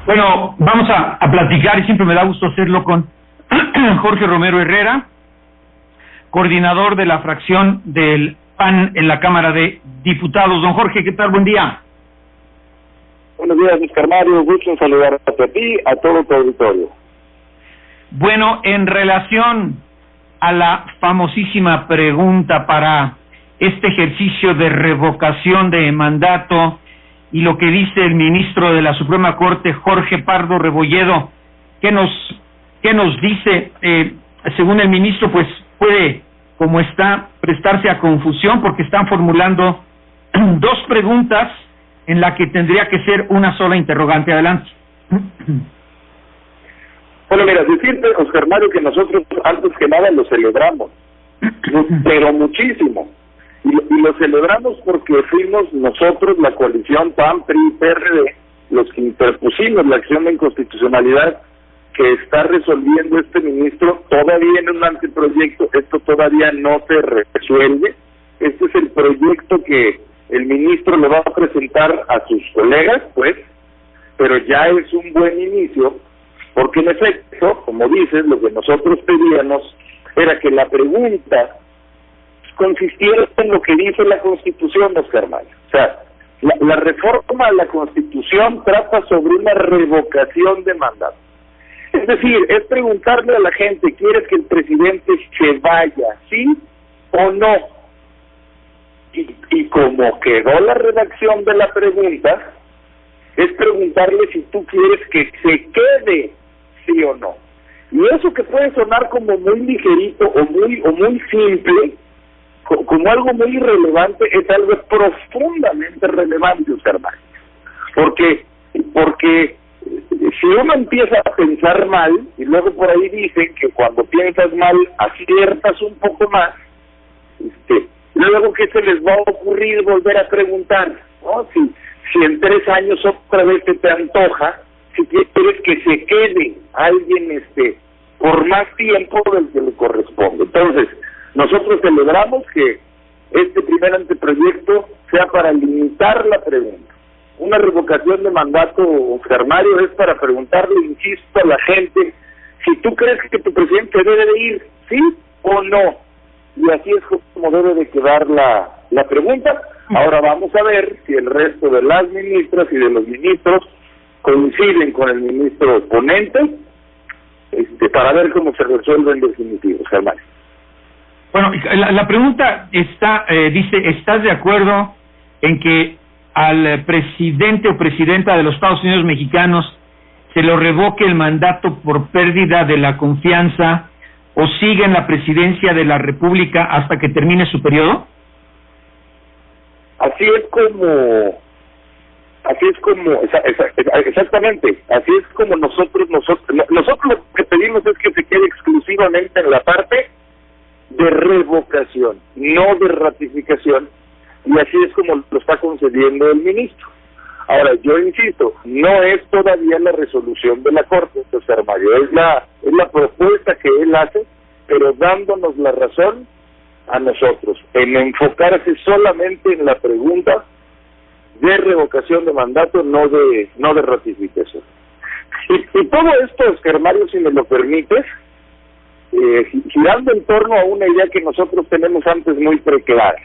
Bueno, vamos a platicar, y siempre me da gusto hacerlo con Jorge Romero Herrera, coordinador de la fracción del PAN en la Cámara de Diputados. Don Jorge, ¿qué tal? Buen día. Buenos días, Oscar Mario. Gusto en saludarte a ti, a todo tu auditorio. Bueno, en relación a la famosísima pregunta para este ejercicio de revocación de mandato y lo que dice el ministro de la Suprema Corte, Jorge Pardo Rebolledo, ¿qué nos dice? Según el ministro, pues puede, como está, prestarse a confusión porque están formulando dos preguntas en la que tendría que ser una sola interrogante. Adelante. Bueno, mira, decirte, Oscar Mario, que nosotros antes que nada lo celebramos, pero muchísimo. Y lo celebramos porque fuimos nosotros, la coalición PAN, PRI y PRD, los que interpusimos la acción de inconstitucionalidad que está resolviendo este ministro todavía en un anteproyecto. Esto todavía no se resuelve. Este es el proyecto que el ministro le va a presentar a sus colegas, pues, pero ya es un buen inicio, porque en efecto, como dices, lo que nosotros pedíamos era que la pregunta consistiera en lo que dice la Constitución, Oscar Mario. O sea, la reforma a la Constitución trata sobre una revocación de mandato. Es decir, es preguntarle a la gente, ¿quieres que el presidente se vaya, sí o no? Y como quedó la redacción de la pregunta, es preguntarle si tú quieres que se quede, sí o no. Y eso que puede sonar como muy ligerito o muy simple, como algo muy irrelevante, es algo profundamente relevante, Oscar Mario. Porque si uno empieza a pensar mal, y luego por ahí dicen que cuando piensas mal aciertas un poco más, luego ¿qué se les va a ocurrir volver a preguntar? ¿No? Si en 3 años otra vez te antoja, si quieres que se quede alguien por más tiempo del que le corresponde. Entonces, nosotros celebramos que este primer anteproyecto sea para limitar la pregunta. Una revocación de mandato, Oscar Mario, es para preguntarle, insisto, a la gente si tú crees que tu presidente debe de ir, sí o no. Y así es como debe de quedar la pregunta. Ahora vamos a ver si el resto de las ministras y de los ministros coinciden con el ministro ponente, para ver cómo se resuelve en definitivo, Oscar Mario. Bueno, la pregunta está, dice, ¿estás de acuerdo en que al presidente o presidenta de los Estados Unidos mexicanos se lo revoque el mandato por pérdida de la confianza o siga en la presidencia de la República hasta que termine su periodo? Exactamente, así es como nosotros lo que pedimos es que se quede exclusivamente en la parte de revocación, no de ratificación, y así es como lo está concediendo el ministro. Ahora, yo insisto, no es todavía la resolución de la Corte, José Mario, es la propuesta que él hace, pero dándonos la razón a nosotros, en enfocarse solamente en la pregunta de revocación de mandato, no de ratificación. Y todo esto, Oscar Mario, si me lo permites, girando en torno a una idea que nosotros tenemos antes muy preclara.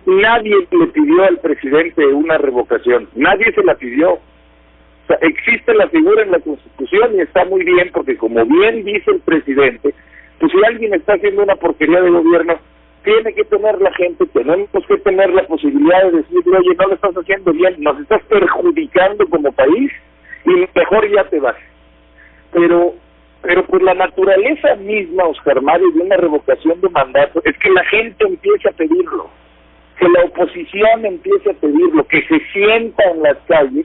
Nadie le pidió al presidente una revocación, nadie se la pidió. O sea, existe la figura en la Constitución y está muy bien, porque como bien dice el presidente, pues si alguien está haciendo una porquería de gobierno, tiene que tener la gente, tenemos que tener la posibilidad de decirle, oye, no lo estás haciendo bien, nos estás perjudicando como país y mejor ya te vas. Pero por la naturaleza misma, Oscar Mario, de una revocación de mandato, es que la gente empiece a pedirlo, que la oposición empiece a pedirlo, que se sienta en las calles,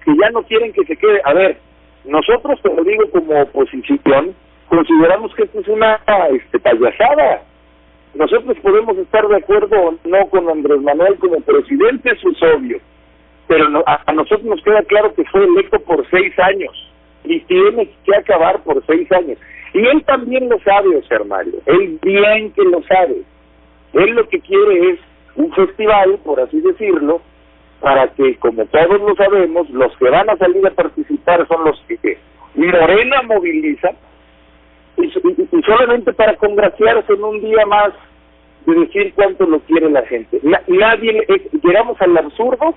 que ya no quieren que se quede. A ver, nosotros, te lo digo como oposición, consideramos que esto es una payasada. Nosotros podemos estar de acuerdo o no con Andrés Manuel como presidente, eso es obvio, pero a nosotros nos queda claro que fue electo por 6 años y tiene que acabar por 6 años. Y él también lo sabe, José Mario, él bien que lo sabe. Él lo que quiere es un festival, por así decirlo, para que, como todos lo sabemos, los que van a salir a participar son los que Morena moviliza, y solamente para congraciarse en un día más de decir cuánto lo quiere la gente. Nadie, llegamos al absurdo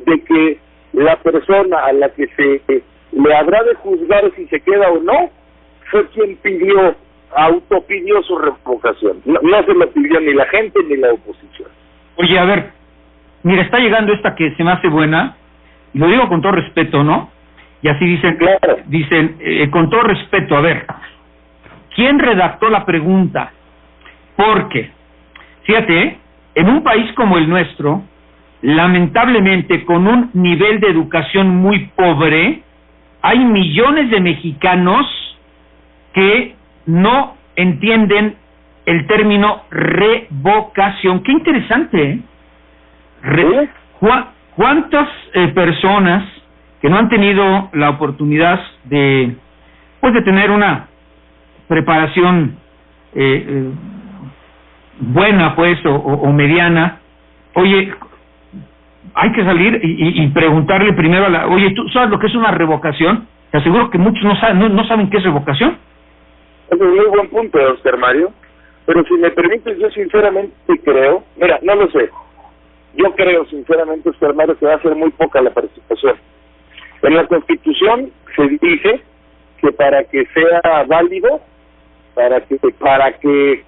de que la persona a la que se le habrá de juzgar si se queda o no, fue quien autopidió su revocación. No se lo pidió ni la gente ni la oposición. Oye, a ver, mira, está llegando esta que se me hace buena, y lo digo con todo respeto, ¿no? Y así dicen, claro. Dicen, con todo respeto, a ver, ¿quién redactó la pregunta? Porque, fíjate, en un país como el nuestro, lamentablemente, con un nivel de educación muy pobre, hay millones de mexicanos que no entienden el término revocación. Qué interesante, ¿eh? ¿Cuántas personas que no han tenido la oportunidad de tener una preparación buena, pues, o mediana? Oye, hay que salir y preguntarle primero oye, ¿tú sabes lo que es una revocación? Te aseguro que muchos no saben qué es revocación. Es un muy buen punto, Oscar Mario, pero si me permites, yo sinceramente creo, mira, no lo sé, yo creo sinceramente, Oscar Mario, que va a ser muy poca la participación. En la Constitución se dice que para que sea válido, para que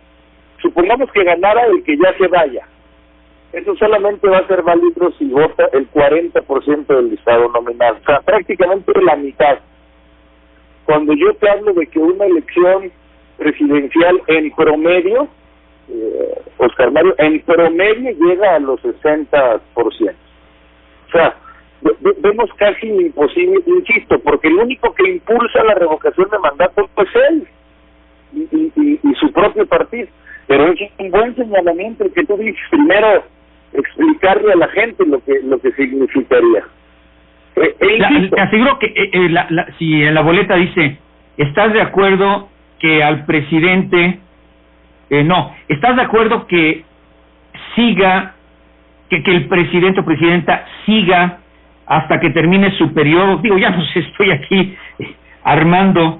supongamos que ganara el que ya se vaya, eso solamente va a ser válido si vota el 40% del listado nominal, o sea, prácticamente la mitad. Cuando yo te hablo de que una elección presidencial en promedio, Oscar Mario, en promedio llega a los 60%. O sea, vemos casi imposible, insisto, porque el único que impulsa la revocación de mandato es él y su propio partido. Pero es un buen señalamiento el que tú dices, primero explicarle a la gente lo que significaría. Te aseguro que si en la boleta dice, ¿estás de acuerdo que al presidente, estás de acuerdo que siga, que el presidente o presidenta siga hasta que termine su periodo? Digo, ya no sé, estoy aquí armando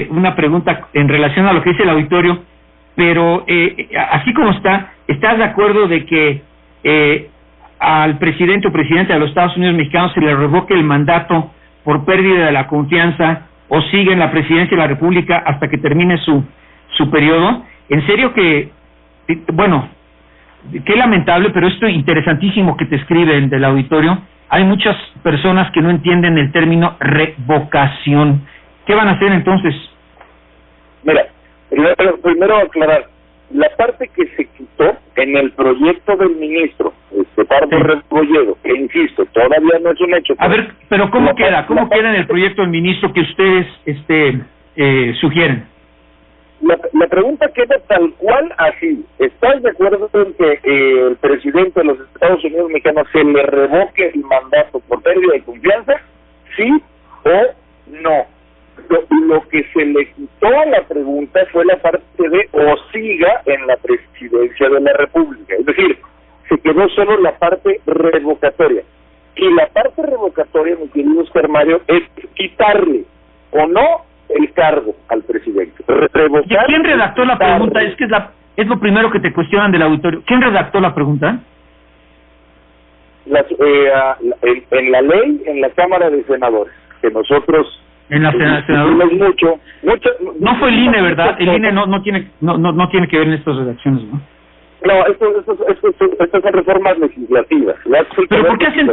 una pregunta en relación a lo que dice el auditorio, pero así como ¿estás de acuerdo de que al presidente o presidente de los Estados Unidos mexicanos se le revoque el mandato por pérdida de la confianza o sigue en la presidencia de la República hasta que termine su periodo? En serio que, bueno, qué lamentable, pero esto es interesantísimo que te escriben del auditorio. Hay muchas personas que no entienden el término revocación. ¿Qué van a hacer entonces? Mira, primero aclarar, la parte que se quitó en el proyecto del ministro, Pardo Rebolledo, que insisto, todavía no es un hecho. A ver, pero ¿cómo queda? ¿Cómo queda en el proyecto del ministro que ustedes sugieren? La pregunta queda tal cual así. ¿Estás de acuerdo en que el presidente de los Estados Unidos mexicanos se le revoque el mandato por pérdida de confianza? ¿Sí o no? Lo que se le quitó a la pregunta fue la parte de o siga en la presidencia de la República. Es decir, se quedó solo la parte revocatoria. Y la parte revocatoria, mi querido Oscar Mario, es quitarle o no el cargo al presidente. ¿Quién redactó la pregunta? Es que es lo primero que te cuestionan del auditorio. ¿Quién redactó la pregunta? En la ley, en la Cámara de Senadores, que nosotros en la senadores mucho no fue el INE, ¿verdad? El INE no tiene que ver en estas redacciones, ¿no? No, estas son reformas legislativas. Pero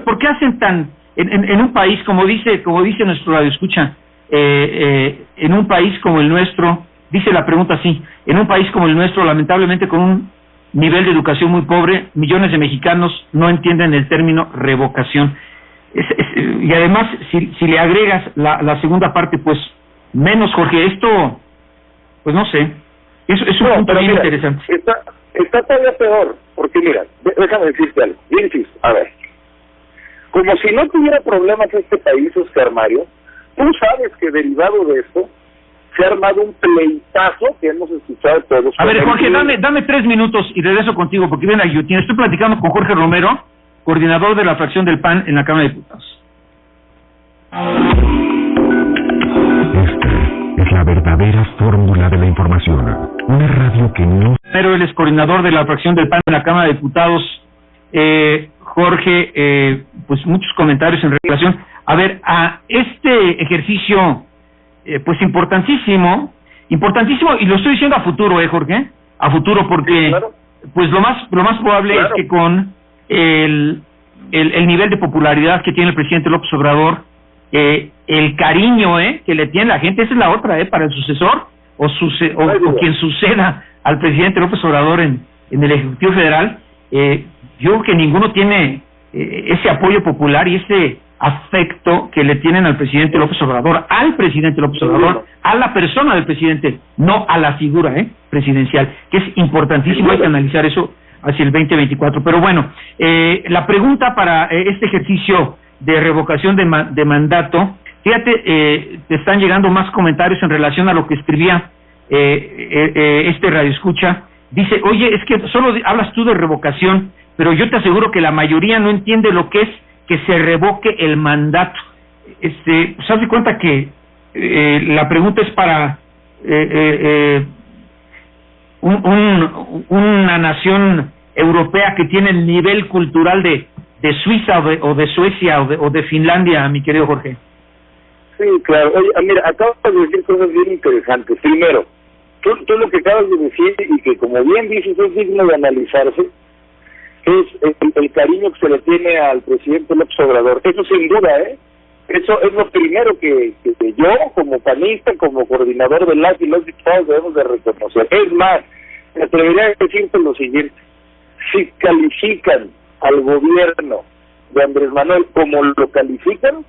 ¿por qué hacen tan en un país como dice nuestro radioescucha, en un país como el nuestro, dice la pregunta así, en un país como el nuestro, lamentablemente con un nivel de educación muy pobre, millones de mexicanos no entienden el término revocación. Y además, si le agregas la segunda parte, pues menos, Jorge, esto, pues no sé, es un punto bien interesante. Está todavía peor, porque mira, déjame decirte algo, yo insisto, a ver, como si no tuviera problemas este país, Oscar Mario, tú sabes que derivado de esto, se ha armado un pleitazo que hemos escuchado todos. A ver, Jorge, dame 3 minutos y regreso contigo, porque ven a YouTube, estoy platicando con Jorge Romero, coordinador de la fracción del PAN en la Cámara de Diputados. Esta es la verdadera fórmula de la información. Una radio que no... Pero él es coordinador de la fracción del PAN en la Cámara de Diputados. Jorge, pues muchos comentarios en relación a este ejercicio, pues importantísimo, y lo estoy diciendo a futuro, Jorge, a futuro, porque sí, claro. Pues lo más probable es que con el nivel de popularidad que tiene el presidente López Obrador, el cariño que le tiene la gente, esa es la otra, para el sucesor o quien suceda al presidente López Obrador en el Ejecutivo Federal. Yo creo que ninguno tiene ese apoyo popular y ese afecto que le tienen al presidente López Obrador, a la persona del presidente, no a la figura presidencial, que es importantísimo, hay que analizar eso hacia el 2024. Pero bueno, la pregunta para este ejercicio de revocación de mandato, fíjate, te están llegando más comentarios en relación a lo que escribía este radioescucha. Dice, oye, es que solo hablas tú de revocación, pero yo te aseguro que la mayoría no entiende lo que es que se revoque el mandato. Pues haz de cuenta que la pregunta es para una nación europea que tiene el nivel cultural de Suiza o de Suecia o de Finlandia, mi querido Jorge. Sí, claro. Oye, mira, acabas de decir cosas bien interesantes. Primero, tú lo que acabas de decir, y que como bien dices es digno de analizarse, es el cariño que se le tiene al presidente López Obrador. Eso sin duda, eso es lo primero que yo, como panista, como coordinador de las y los diputados, debemos de reconocer. Es más, me atrevería a decirte lo siguiente: si califican al gobierno de Andrés Manuel como lo califican,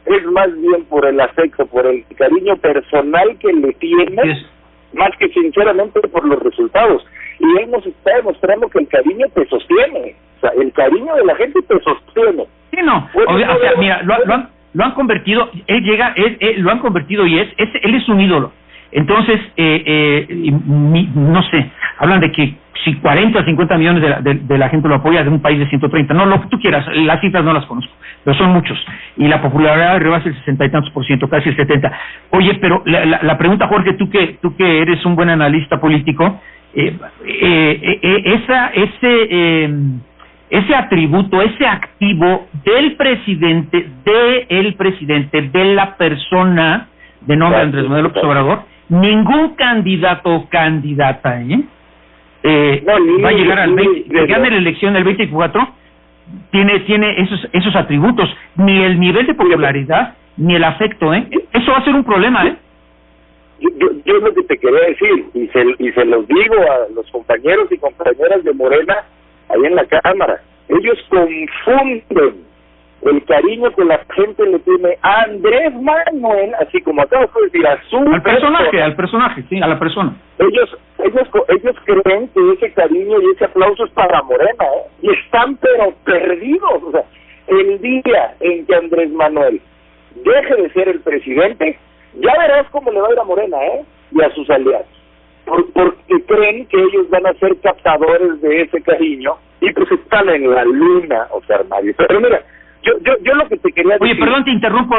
es más bien por el afecto, por el cariño personal que le tiene, más que sinceramente por los resultados. Y él nos está demostrando que el cariño te sostiene, o sea, el cariño de la gente te sostiene. Sí, no, mira, lo han convertido, lo han convertido y él es un ídolo. Entonces, no sé, hablan de que si 40 o 50 millones de la gente lo apoya de un país de 130, no, lo que tú quieras, las cifras no las conozco, pero son muchos, y la popularidad rebasa el 60 y tantos %, casi el 70. Oye, pero la pregunta, Jorge, tú que eres un buen analista político, ese atributo, ese activo del presidente, de la persona de nombre Andrés Manuel López Obrador, ningún candidato o candidata va a llegar al 20, que gane la elección del 24, tiene esos atributos, ni el nivel de popularidad, ni el afecto, eso va a ser un problema, Yo es lo que te quería decir, y se los digo a los compañeros y compañeras de Morena ahí en la Cámara. Ellos confunden el cariño que la gente le tiene a Andrés Manuel, así como acabas de decir, al personaje, sí, a la persona. Ellos creen que ese cariño y ese aplauso es para Morena, y están pero perdidos. O sea, el día en que Andrés Manuel deje de ser el presidente, ya verás cómo le va a ir a Morena, y a sus aliados, porque creen que ellos van a ser captadores de ese cariño, y pues están en la luna, o sea, Mario. Pero mira, yo lo que te quería decir... Oye, perdón, te interrumpo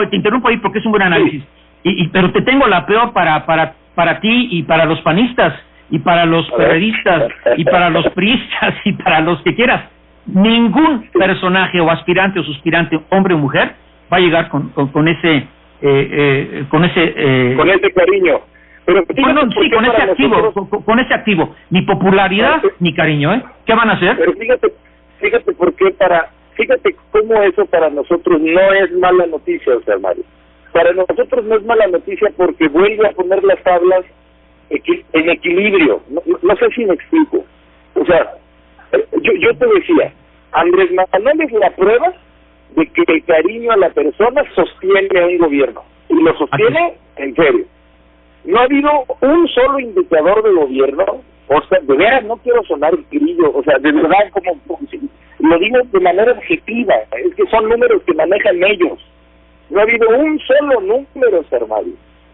ahí porque es un buen análisis, sí. Pero te tengo la peor para ti y para los panistas, y para los periodistas, y para los priistas, y para los que quieras. Ningún personaje o aspirante o suspirante, hombre o mujer, va a llegar con ese cariño. Pero sí, con ese activo, ni popularidad ni cariño, ¿qué van a hacer? Pero fíjate por qué fíjate cómo eso para nosotros no es mala noticia, o sea, Mario. Para nosotros no es mala noticia porque vuelve a poner las tablas en equilibrio. No sé si me explico. O sea, yo te decía, Andrés Manuel es la prueba de que el cariño a la persona sostiene a un gobierno, y lo sostiene en serio. No ha habido un solo indicador de gobierno, o sea, de veras no quiero sonar grillo, o sea, de verdad, como lo digo de manera objetiva, es que son números que manejan ellos. No ha habido un solo número, Sermario,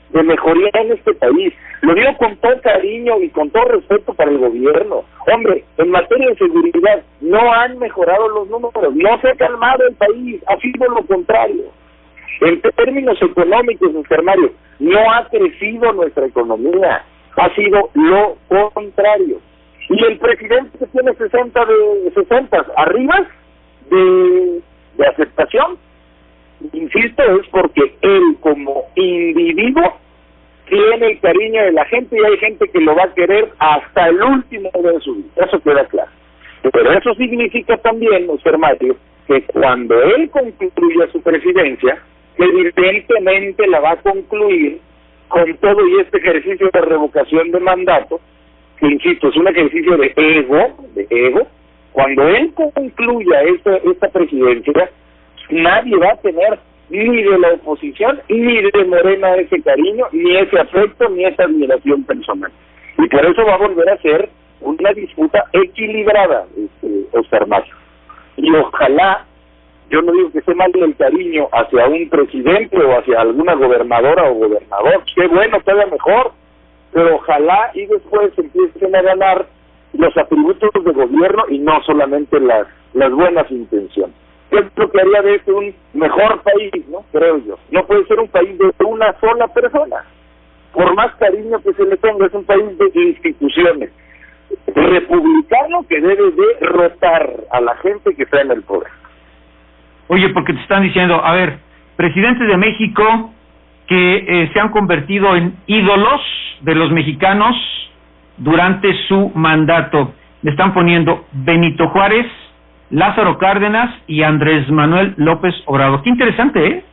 de mejoría en este país. Lo digo con todo cariño y con todo respeto para el gobierno. Hombre, en materia de seguridad no han mejorado los números, no se ha calmado el país, ha sido lo contrario. En términos económicos, Oscar Mario, no ha crecido nuestra economía, ha sido lo contrario. Y el presidente que tiene 60 arriba de aceptación, insisto, es porque él como individuo tiene el cariño de la gente y hay gente que lo va a querer hasta el último de su vida, eso queda claro. Pero eso significa también, Oscar Mario, que cuando él concluya su presidencia, evidentemente la va a concluir con todo y este ejercicio de revocación de mandato, que insisto, es un ejercicio de ego. Cuando él concluya esta presidencia, nadie va a tener ni de la oposición ni de Morena ese cariño, ni ese afecto, ni esa admiración personal. Y por eso va a volver a ser una disputa equilibrada, Oscar Mario. Y ojalá, yo no digo que esté mal el cariño hacia un presidente o hacia alguna gobernadora o gobernador, qué bueno, todavía mejor, pero ojalá y después empiecen a ganar los atributos de gobierno y no solamente las buenas intenciones. Es lo que haría de este un mejor país, ¿no? Creo yo. No puede ser un país de una sola persona. Por más cariño que se le tenga, es un país de instituciones. Republicano que debe de rotar a la gente que está en el poder. Oye, porque te están diciendo, a ver, presidentes de México que se han convertido en ídolos de los mexicanos durante su mandato. Le están poniendo Benito Juárez, Lázaro Cárdenas y Andrés Manuel López Obrador. Qué interesante, ¿eh?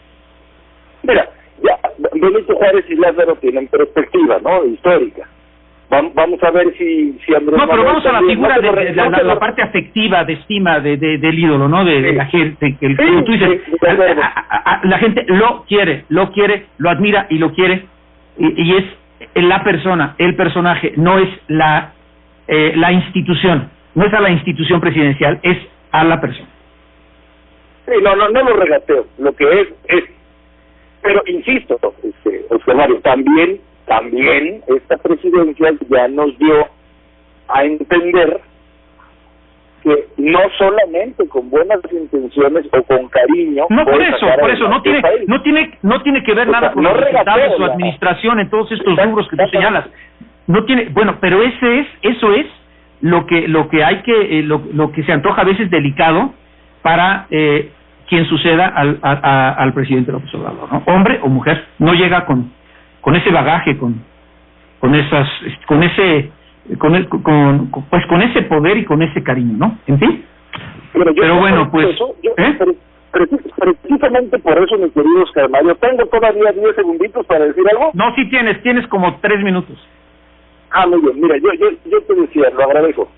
Mira, ya Benito Juárez y Lázaro tienen perspectiva, ¿no? Histórica. Vamos a ver si Andrés No, pero Manuel vamos a la figura de la parte afectiva, de estima del ídolo, ¿no? De la gente, que como tú dices, la gente lo quiere, lo admira y lo quiere, y es la persona, el personaje, no es la institución, no es a la institución presidencial, es a la persona. Sí, no lo regateo, lo que es, pero insisto, Oscar Mario, también esta presidencia ya nos dio a entender que no solamente con buenas intenciones o con cariño. No, por eso no tiene que ver nada con los resultados de su administración en todos estos rubros que tú señalas. No tiene, bueno, pero eso es lo que hay que lo que se antoja a veces delicado para quien suceda al presidente López Obrador, ¿no? Hombre o mujer, no llega con ese bagaje, con ese poder y con ese cariño, ¿no? En fin. Pero bueno, pues precisamente por eso, mi querido Oscar Mario, tengo todavía 10 segunditos para decir algo. No, sí tienes como 3 minutos. Muy bien, mira, yo te decía, lo agradezco.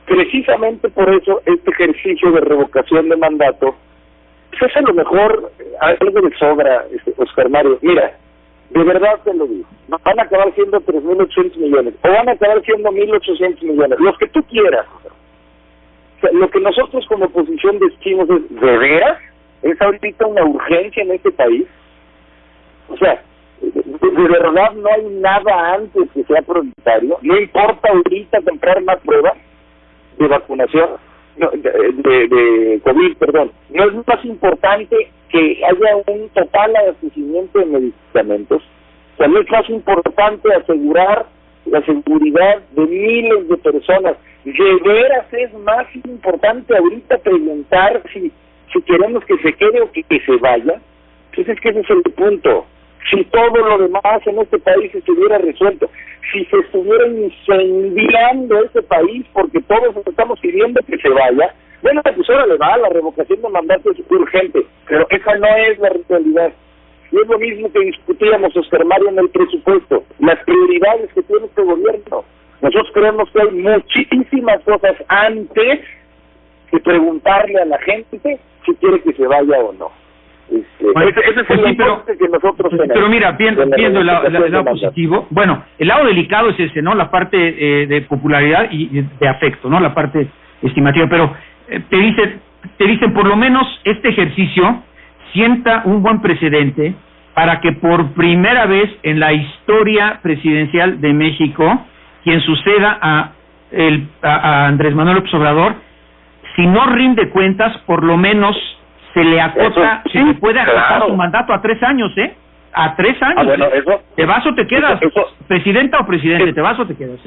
Precisamente por eso este ejercicio de revocación de mandato, pues es a lo mejor algo de sobra, Oscar Mario. Mira, de verdad te lo digo, van a acabar siendo 3.800 millones, o van a acabar siendo 1.800 millones, los que tú quieras. O sea, lo que nosotros como oposición decimos es, ¿de veras? ¿Es ahorita una urgencia en este país? O sea, de verdad no hay nada antes que sea prioritario, no importa ahorita comprar más pruebas de vacunación, de COVID, perdón, no es más importante que haya un total abastecimiento de medicamentos, o sea, no es más importante asegurar la seguridad de miles de personas. De veras es más importante ahorita preguntar si queremos que se quede o que se vaya. Entonces es que ese es el punto. Si todo lo demás en este país estuviera resuelto, si se estuviera incendiando este país porque todos estamos pidiendo que se vaya, bueno, pues ahora le va, la revocación de mandato es urgente, pero esa no es la realidad. Y es lo mismo que discutíamos, Oscar Mario, en el presupuesto, las prioridades que tiene este gobierno. Nosotros creemos que hay muchísimas cosas antes que preguntarle a la gente si quiere que se vaya o no. Ese es el enfoque que nosotros tenemos. Pero mira, viendo el lado positivo, bueno, el lado delicado es ese, ¿no? La parte de popularidad y de afecto, ¿no? La parte estimativa, pero te dicen, por lo menos este ejercicio sienta un buen precedente para que por primera vez en la historia presidencial de México, quien suceda a Andrés Manuel López Obrador, si no rinde cuentas, por lo menos se le acota, se le puede acotar su mandato a 3 años, a 3 años. Bueno, eso, ¿te vas o te quedas? Presidenta o presidente, ¿te vas o te quedas?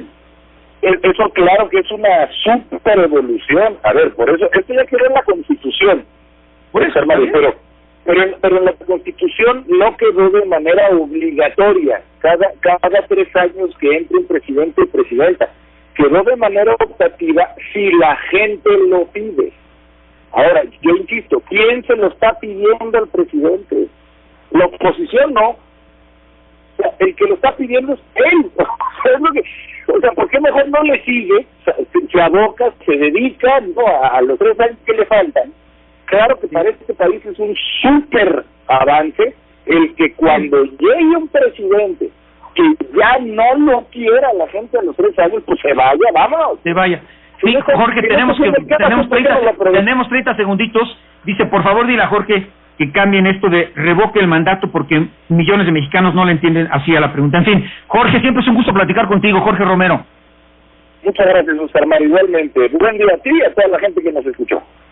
Eso claro que es una super evolución. A ver, por eso, esto ya quedó en la Constitución. Por eso, hermano, pero en la Constitución no quedó de manera obligatoria cada 3 años que entre un presidente y presidenta. Quedó de manera optativa si la gente lo pide. Ahora, yo insisto, ¿quién se lo está pidiendo al presidente? La oposición no. O sea, el que lo está pidiendo es él. O sea, ¿por qué mejor no le sigue? O sea, se aboca, se dedica, ¿no?, a los 3 años que le faltan. Claro que para este país es un súper avance el que cuando llegue un presidente que ya no lo quiera la gente a los 3 años, pues se vaya, vámonos. Se vaya. Sí, Jorge, tenemos 30 segunditos. Dice, por favor, dile a Jorge que cambien esto de revoque el mandato porque millones de mexicanos no le entienden así a la pregunta. En fin, Jorge, siempre es un gusto platicar contigo, Jorge Romero. Muchas gracias, Oscar Mario, igualmente. Buen día a ti y a toda la gente que nos escuchó.